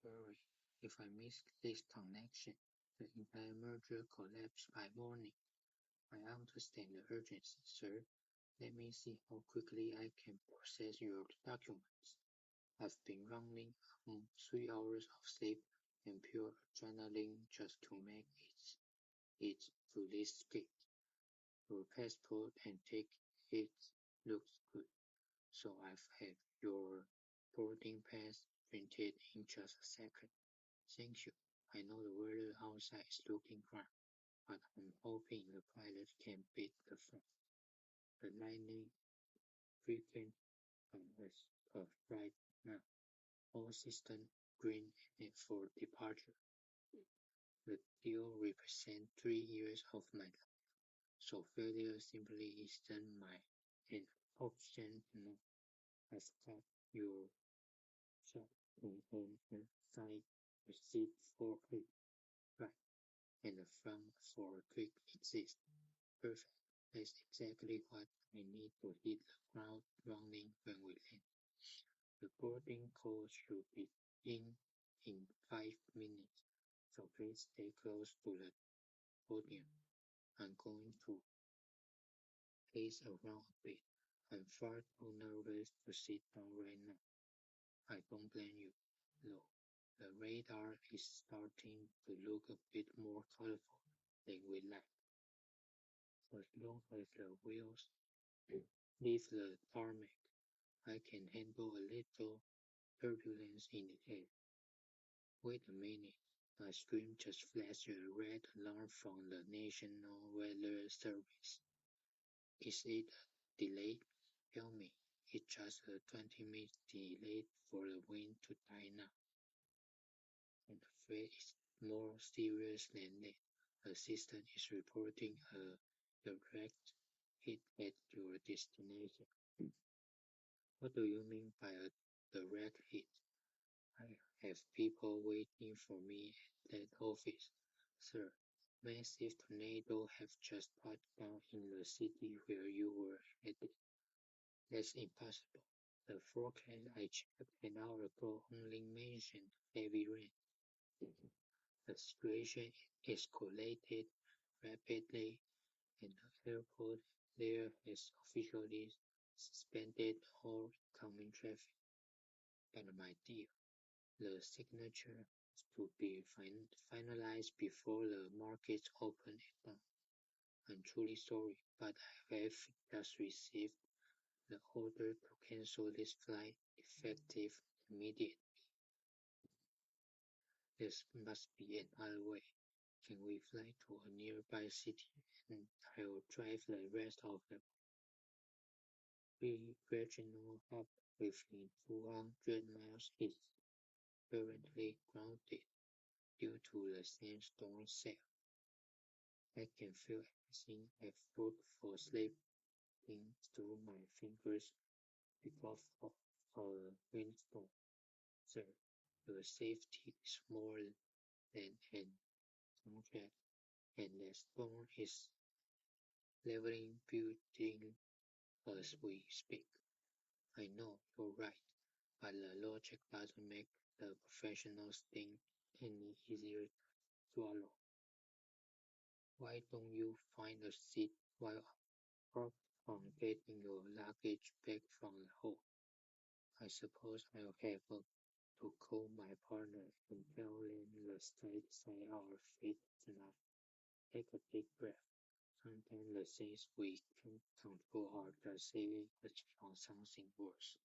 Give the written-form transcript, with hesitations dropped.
worry. If I miss this connection, the entire merger collapses by morning. I understand the urgency, sir. Let me see how quickly I can process your documents. I've been running on 3 hours of sleep and pure adrenaline just to make it to this gate. Your passport and ticket looks good, so I've had your boarding pass printed in just a second. Thank you. I know the weather outside is looking grim, but I'm hoping the pilot can beat the frost. The lightning freaking on us right now. All systems green for departure. The deal represents 3 years of my life, so failure simply isn't an option anymore. I've got your shot and side receipt for it, right, and the front for a quick exit. Perfect. That's exactly what I need to hit the ground running when we land. The boarding call should be in 5 minutes, so please stay close to the podium. I'm going to pace around a bit. I'm far too nervous to sit down right now. I don't blame you, though. The radar is starting to look a bit more colorful than we like. As long as the wheels leave the tarmac, I can handle a little turbulence in the air. Wait a minute. My screen just flashed a red alarm from the National Weather Service. Is it delayed? Tell me. It's just a 20-minute delay for the wind to die now. I'm afraid it's more serious than that. The system is reporting a direct hit at your destination. What do you mean by a direct hit? I have people waiting for me at that office. Sir, massive tornado have just touched down in the city where you were headed. That's impossible. The forecast I checked an hour ago only mentioned heavy rain. The situation escalated rapidly, and the airport there has officially suspended all incoming traffic. But my dear, the signature has to be finalized before the markets open at dawn. I'm truly sorry, but I have just received the order to cancel this flight effective immediately. There must be another way. Can we fly to a nearby city and I'll drive the rest of the regional hub within 200 miles is currently grounded due to the sandstorm cell. I can feel everything I've put for slipping through my fingers because of a windstorm. Sir, your safety is more than an contract, and the storm is leveling building as we speak. I know you're right, but the logic doesn't make the professionals think any easier to swallow. Why don't you find a seat while I work on getting your luggage back from the hold? I suppose I'll have to call my partner and tell them the straight side our fate tonight. Take a deep breath. Sometimes the things we can't control are just saving us from something worse.